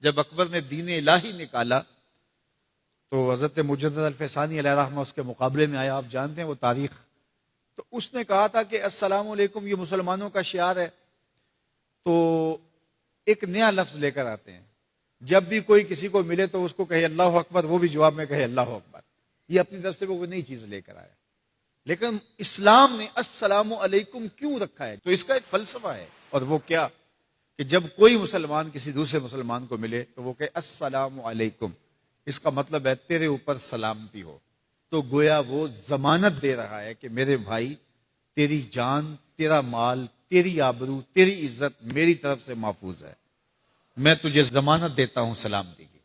جب اکبر نے دین الہی نکالا تو حضرت مجدد الفسانی علیہ رحمہ اس کے مقابلے میں آیا. آپ جانتے ہیں وہ تاریخ. تو اس نے کہا تھا کہ السلام علیکم یہ مسلمانوں کا شعار ہے. تو ایک نیا لفظ لے کر آتے ہیں. جب بھی کوئی کسی کو ملے تو اس کو کہے اللہ اکبر, وہ بھی جواب میں کہے اللہ اکبر. یہ اپنی طرف سے وہ نئی چیز لے کر آیا. لیکن اسلام نے السلام علیکم کیوں رکھا ہے؟ تو اس کا ایک فلسفہ ہے, اور وہ کیا کہ جب کوئی مسلمان کسی دوسرے مسلمان کو ملے تو وہ کہے السلام علیکم. اس کا مطلب ہے تیرے اوپر سلامتی ہو. تو گویا وہ ضمانت دے رہا ہے کہ میرے بھائی, تیری جان, تیرا مال, تیری آبرو, تیری عزت میری طرف سے محفوظ ہے. میں تجھے ضمانت دیتا ہوں سلامتی کی.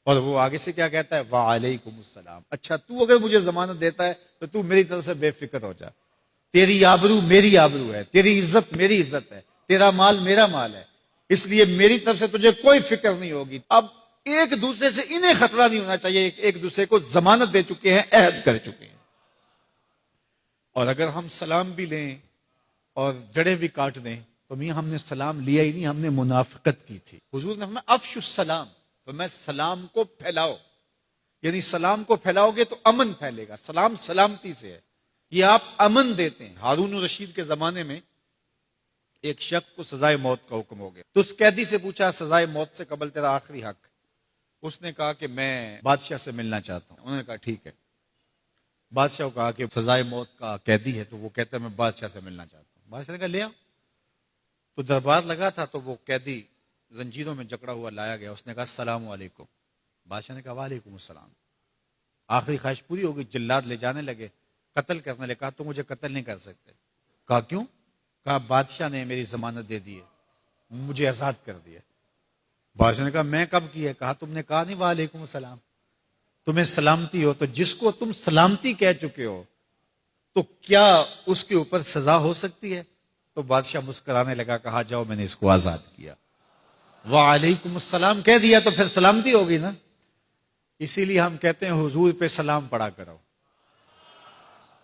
اور وہ آگے سے کیا کہتا ہے؟ وعلیکم السلام. اچھا تو اگر مجھے ضمانت دیتا ہے تو تو میری طرف سے بے فکر ہو جا. تیری آبرو میری آبرو ہے, تیری عزت میری عزت ہے, تیرا مال میرا مال ہے, اس لیے میری طرف سے تجھے کوئی فکر نہیں ہوگی. اب ایک دوسرے سے انہیں خطرہ نہیں ہونا چاہیے, ایک دوسرے کو ضمانت دے چکے ہیں, عہد کر چکے ہیں. اور اگر ہم سلام بھی لیں اور جڑیں بھی کاٹ دیں تو میاں ہم نے سلام لیا ہی نہیں, ہم نے منافقت کی تھی. حضور نے فرمایا افشوا السلام, تو میں سلام کو پھیلاؤ. یعنی سلام کو پھیلاؤ گے تو امن پھیلے گا. سلام سلامتی سے ہے, یہ آپ امن دیتے ہیں. ہارون الرشید کے زمانے میں ایک شخص کو سزائے موت کا حکم ہو گیا. تو اس قیدی سے پوچھا سزائے موت سے قبل تیرا آخری حق. اس نے کہا کہ میں بادشاہ سے ملنا چاہتا ہوں. انہوں نے کہا ٹھیک ہے. بادشاہ کو کہا کہ سزائے موت کا قیدی ہے, تو وہ کہتا ہے میں بادشاہ سے ملنا چاہتا ہوں. بادشاہ نے کہا لے آؤ. تو دربار لگا تھا, تو وہ قیدی زنجیروں میں جکڑا ہوا لایا گیا. اس نے کہا السلام علیکم. بادشاہ نے کہا وعلیکم السلام. آخری خواہش پوری ہو گئی. جلاد لے جانے لگے, قتل کرنے لگے. کہا تو مجھے قتل نہیں کر سکتے. کہا کیوں؟ کہا بادشاہ نے میری ضمانت دے دی ہے, مجھے آزاد کر دیا. بادشاہ نے کہا میں کب کی ہے؟ کہا تم نے کہا نہیں وعلیکم السلام, تمہیں سلامتی ہو. تو جس کو تم سلامتی کہہ چکے ہو تو کیا اس کے اوپر سزا ہو سکتی ہے؟ تو بادشاہ مسکرانے لگا, کہا جاؤ میں نے اس کو آزاد کیا. وعلیکم السلام کہہ دیا تو پھر سلامتی ہوگی نا. اسی لیے ہم کہتے ہیں حضور پہ سلام پڑھا کرو.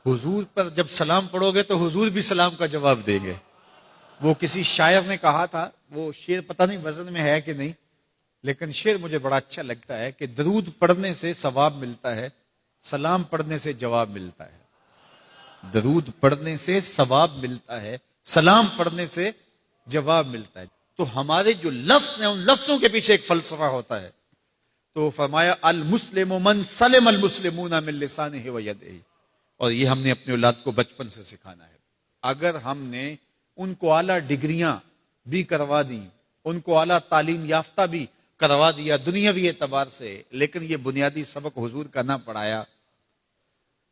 حضور پر جب سلام پڑھو گے تو حضور بھی سلام کا جواب دیں گے. وہ کسی شاعر نے کہا تھا, وہ شعر پتہ نہیں وزن میں ہے کہ نہیں, لیکن شعر مجھے بڑا اچھا لگتا ہے کہ درود پڑھنے سے ثواب ملتا ہے, سلام پڑھنے سے جواب ملتا ہے. درود پڑھنے سے ثواب ملتا ہے, سلام پڑھنے سے جواب ملتا ہے. تو ہمارے جو لفظ ہیں ان لفظوں کے پیچھے ایک فلسفہ ہوتا ہے. تو فرمایا المسلم من سلم المسلمون من لسانہ و یدہ, اور یہ ہم نے اپنے اولاد کو بچپن سے سکھانا ہے. اگر ہم نے ان کو اعلیٰ ڈگریاں بھی کروا دیں, ان کو اعلیٰ تعلیم یافتہ بھی کروا دیا دنیاوی اعتبار سے, لیکن یہ بنیادی سبق حضور کا نہ پڑھایا,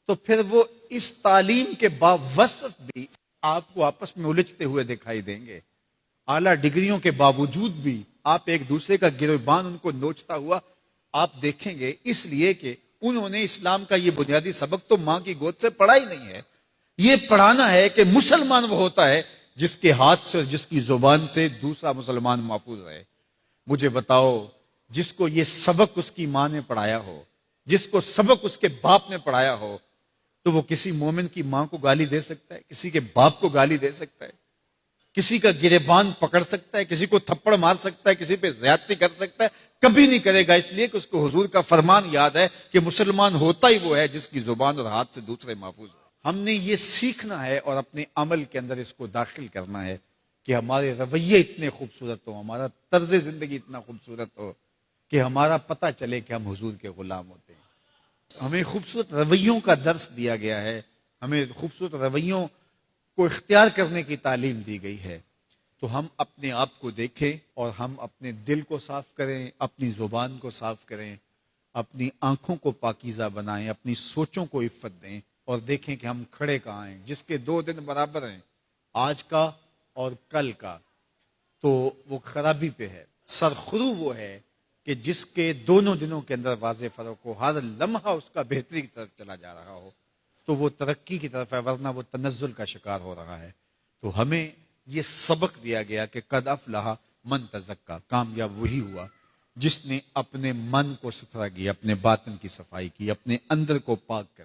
تو پھر وہ اس تعلیم کے باوصف بھی آپ کو آپس میں الجھتے ہوئے دکھائی دیں گے. اعلیٰ ڈگریوں کے باوجود بھی آپ ایک دوسرے کا گریبان ان کو نوچتا ہوا آپ دیکھیں گے, اس لیے کہ انہوں نے اسلام کا یہ بنیادی سبق تو ماں کی گود سے پڑھا ہی نہیں ہے. یہ پڑھانا ہے کہ مسلمان وہ ہوتا ہے جس کے ہاتھ سے اور جس کی زبان سے دوسرا مسلمان محفوظ رہے. مجھے بتاؤ, جس کو یہ سبق اس کی ماں نے پڑھایا ہو, جس کو سبق اس کے باپ نے پڑھایا ہو, تو وہ کسی مومن کی ماں کو گالی دے سکتا ہے, کسی کے باپ کو گالی دے سکتا ہے, کسی کا گریبان پکڑ سکتا ہے, کسی کو تھپڑ مار سکتا ہے, کسی پہ زیادتی کر سکتا ہے؟ کبھی نہیں کرے گا, اس لیے کہ اس کو حضور کا فرمان یاد ہے کہ مسلمان ہوتا ہی وہ ہے جس کی زبان اور ہاتھ سے دوسرے محفوظ ہو. ہم نے یہ سیکھنا ہے اور اپنے عمل کے اندر اس کو داخل کرنا ہے کہ ہمارے رویے اتنے خوبصورت ہو, ہمارا طرز زندگی اتنا خوبصورت ہو کہ ہمارا پتہ چلے کہ ہم حضور کے غلام ہوتے ہیں. ہمیں خوبصورت رویوں کا درس دیا گیا ہے, ہمیں خوبصورت رویوں کو اختیار کرنے کی تعلیم دی گئی ہے. تو ہم اپنے آپ کو دیکھیں اور ہم اپنے دل کو صاف کریں, اپنی زبان کو صاف کریں, اپنی آنکھوں کو پاکیزہ بنائیں, اپنی سوچوں کو عفت دیں, اور دیکھیں کہ ہم کھڑے کہاں ہیں. جس کے 2 دن برابر ہیں, آج کا اور کل کا, تو وہ خرابی پہ ہے. سرخرو وہ ہے کہ جس کے دونوں دنوں کے اندر واضح فرق ہو, ہر لمحہ اس کا بہتری کی طرف چلا جا رہا ہو, تو وہ ترقی کی طرف ہے, ورنہ وہ تنزل کا شکار ہو رہا ہے. تو ہمیں یہ سبق دیا گیا کہ قد افلح من تزکا, کامیاب وہی ہوا جس نے اپنے من کو ستھرا کیا, اپنے باطن کی صفائی کی, اپنے اندر کو پاک کر